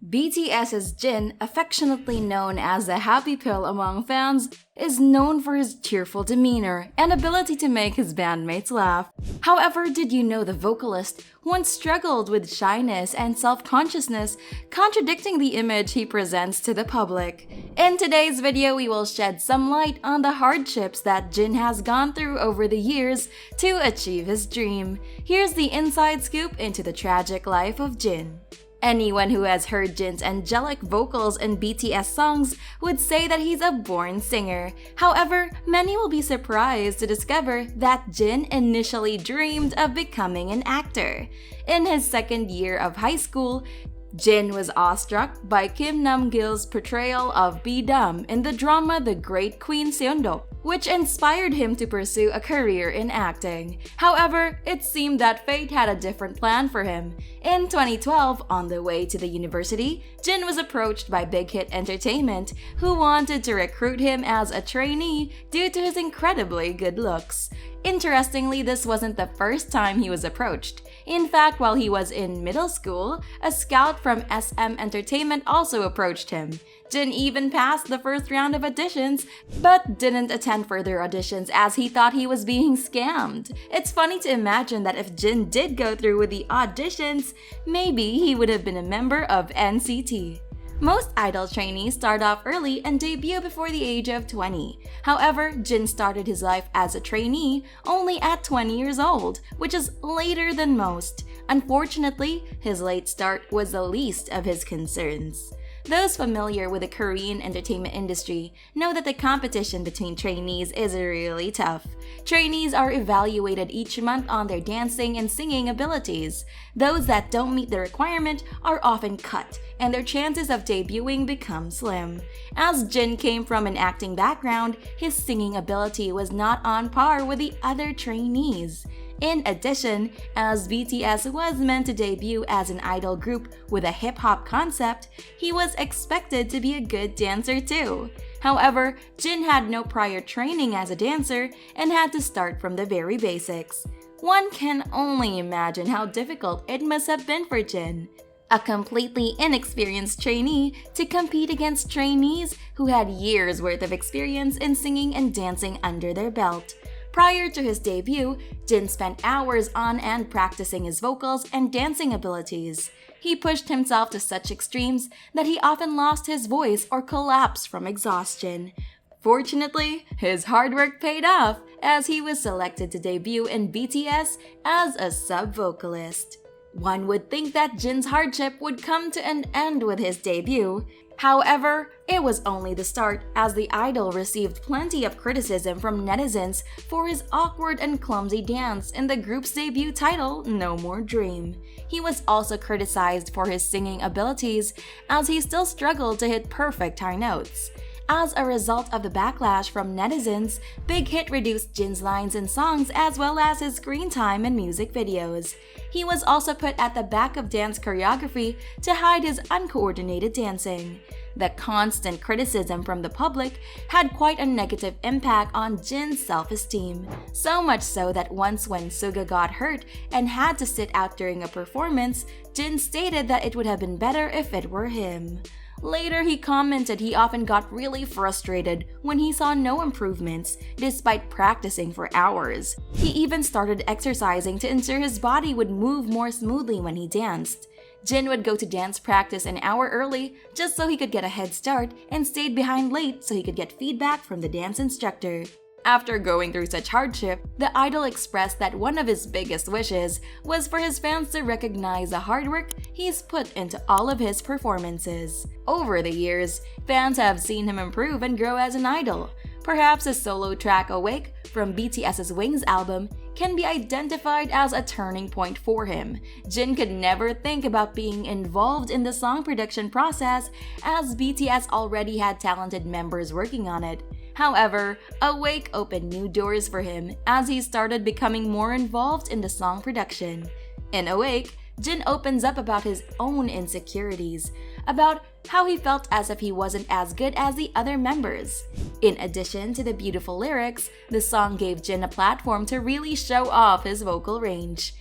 BTS's Jin, affectionately known as the happy pill among fans, is known for his cheerful demeanor and ability to make his bandmates laugh. However, did you know the vocalist once struggled with shyness and self-consciousness, contradicting the image he presents to the public? In today's video, we will shed some light on the hardships that Jin has gone through over the years to achieve his dream. Here's the inside scoop into the tragic life of Jin. Anyone who has heard Jin's angelic vocals in BTS songs would say that he's a born singer. However, many will be surprised to discover that Jin initially dreamed of becoming an actor. In his second year of high school, Jin was awestruck by Kim Nam-gil's portrayal of B-Dum in the drama The Great Queen Seondok, which inspired him to pursue a career in acting. However, it seemed that fate had a different plan for him. In 2012, on the way to the university, Jin was approached by Big Hit Entertainment, who wanted to recruit him as a trainee due to his incredibly good looks. Interestingly, this wasn't the first time he was approached. In fact, while he was in middle school, a scout from SM Entertainment also approached him. Jin even passed the first round of auditions, but didn't attend further auditions as he thought he was being scammed. It's funny to imagine that if Jin did go through with the auditions, maybe he would have been a member of NCT. Most idol trainees start off early and debut before the age of 20. However, Jin started his life as a trainee only at 20 years old, which is later than most. Unfortunately, his late start was the least of his concerns. Those familiar with the Korean entertainment industry know that the competition between trainees is really tough. Trainees are evaluated each month on their dancing and singing abilities. Those that don't meet the requirement are often cut, and their chances of debuting become slim. As Jin came from an acting background, his singing ability was not on par with the other trainees. In addition, as BTS was meant to debut as an idol group with a hip-hop concept, he was expected to be a good dancer too. However, Jin had no prior training as a dancer and had to start from the very basics. One can only imagine how difficult it must have been for Jin, a completely inexperienced trainee, to compete against trainees who had years' worth of experience in singing and dancing under their belt. Prior to his debut, Jin spent hours on end practicing his vocals and dancing abilities. He pushed himself to such extremes that he often lost his voice or collapsed from exhaustion. Fortunately, his hard work paid off as he was selected to debut in BTS as a sub-vocalist. One would think that Jin's hardship would come to an end with his debut. However, it was only the start, as the idol received plenty of criticism from netizens for his awkward and clumsy dance in the group's debut title, No More Dream. He was also criticized for his singing abilities, as he still struggled to hit perfect high notes. As a result of the backlash from netizens, Big Hit reduced Jin's lines in songs as well as his screen time in music videos. He was also put at the back of dance choreography to hide his uncoordinated dancing. The constant criticism from the public had quite a negative impact on Jin's self-esteem, so much so that once when Suga got hurt and had to sit out during a performance, Jin stated that it would have been better if it were him. Later, he commented he often got really frustrated when he saw no improvements, despite practicing for hours. He even started exercising to ensure his body would move more smoothly when he danced. Jin would go to dance practice an hour early just so he could get a head start, and stayed behind late so he could get feedback from the dance instructor. After going through such hardship, the idol expressed that one of his biggest wishes was for his fans to recognize the hard work he's put into all of his performances. Over the years, fans have seen him improve and grow as an idol. Perhaps his solo track Awake from BTS's Wings album can be identified as a turning point for him. Jin could never think about being involved in the song production process, as BTS already had talented members working on it. However, Awake opened new doors for him as he started becoming more involved in the song production. In Awake, Jin opens up about his own insecurities, about how he felt as if he wasn't as good as the other members. In addition to the beautiful lyrics, the song gave Jin a platform to really show off his vocal range.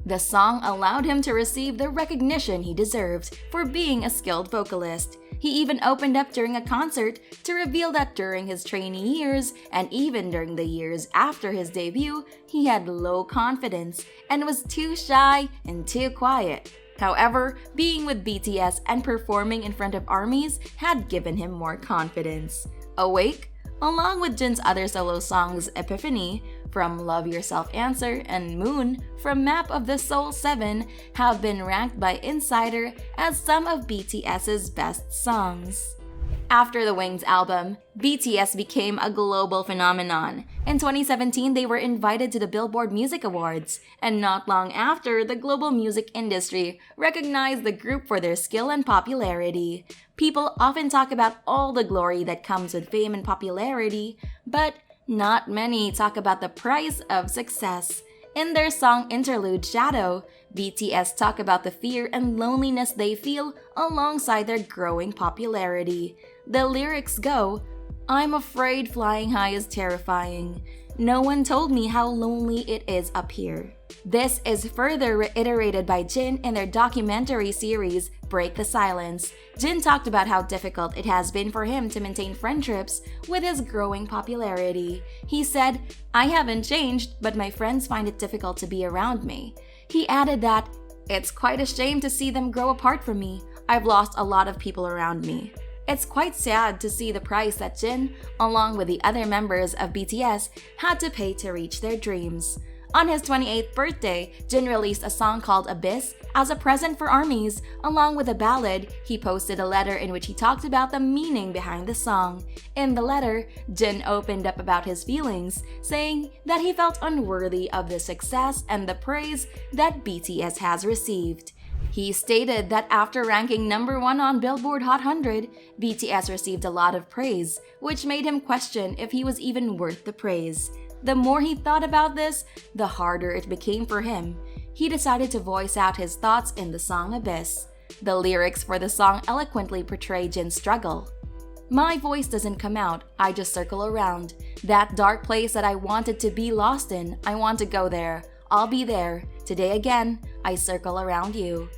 The song allowed him to receive the recognition he deserved for being a skilled vocalist. He even opened up during a concert to reveal that during his trainee years and even during the years after his debut, he had low confidence and was too shy and too quiet. However, being with BTS and performing in front of armies had given him more confidence. Awake, along with Jin's other solo songs Epiphany from Love Yourself Answer and Moon from Map of the Soul 7 have been ranked by Insider as some of BTS's best songs. After the Wings album, BTS became a global phenomenon. In 2017, they were invited to the Billboard Music Awards, and not long after, the global music industry recognized the group for their skill and popularity. People often talk about all the glory that comes with fame and popularity, but not many talk about the price of success. In their song interlude Shadow, BTS talk about the fear and loneliness they feel alongside their growing popularity. The lyrics go, "I'm afraid flying high is terrifying. No one told me how lonely it is up here." This is further reiterated by Jin in their documentary series Break the Silence. Jin talked about how difficult it has been for him to maintain friendships with his growing popularity. He said, "I haven't changed, but my friends find it difficult to be around me." He added that, "It's quite a shame to see them grow apart from me. I've lost a lot of people around me." It's quite sad to see the price that Jin, along with the other members of BTS, had to pay to reach their dreams. On his 28th birthday, Jin released a song called Abyss as a present for ARMYs. Along with a ballad, he posted a letter in which he talked about the meaning behind the song. In the letter, Jin opened up about his feelings, saying that he felt unworthy of the success and the praise that BTS has received. He stated that after ranking #1 on Billboard Hot 100, BTS received a lot of praise, which made him question if he was even worth the praise. The more he thought about this, the harder it became for him. He decided to voice out his thoughts in the song Abyss. The lyrics for the song eloquently portray Jin's struggle. "My voice doesn't come out, I just circle around. That dark place that I wanted to be lost in, I want to go there. I'll be there. Today again, I circle around you."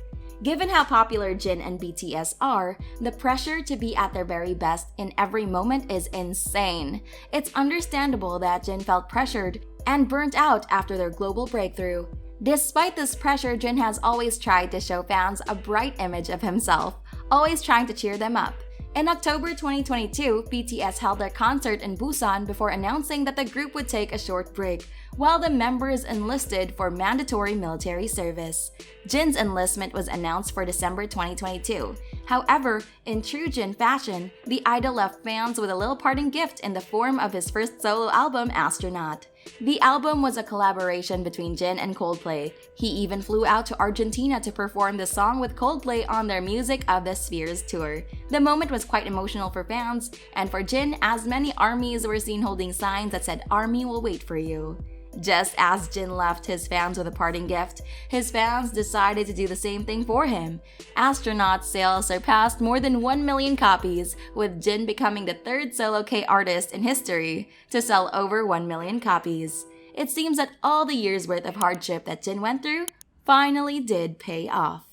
Given how popular Jin and BTS are, the pressure to be at their very best in every moment is insane. It's understandable that Jin felt pressured and burnt out after their global breakthrough. Despite this pressure, Jin has always tried to show fans a bright image of himself, always trying to cheer them up. In October 2022, BTS held their concert in Busan before announcing that the group would take a short break, while the members enlisted for mandatory military service. Jin's enlistment was announced for December 2022. However, in true Jin fashion, the idol left fans with a little parting gift in the form of his first solo album, Astronaut. The album was a collaboration between Jin and Coldplay. He even flew out to Argentina to perform the song with Coldplay on their Music of the Spheres tour. The moment was quite emotional for fans, and for Jin, as many ARMYs were seen holding signs that said "ARMY will wait for you." Just as Jin left his fans with a parting gift, his fans decided to do the same thing for him. Astronaut sales surpassed more than 1 million copies, with Jin becoming the third solo K artist in history to sell over 1 million copies. It seems that all the years' worth of hardship that Jin went through finally did pay off.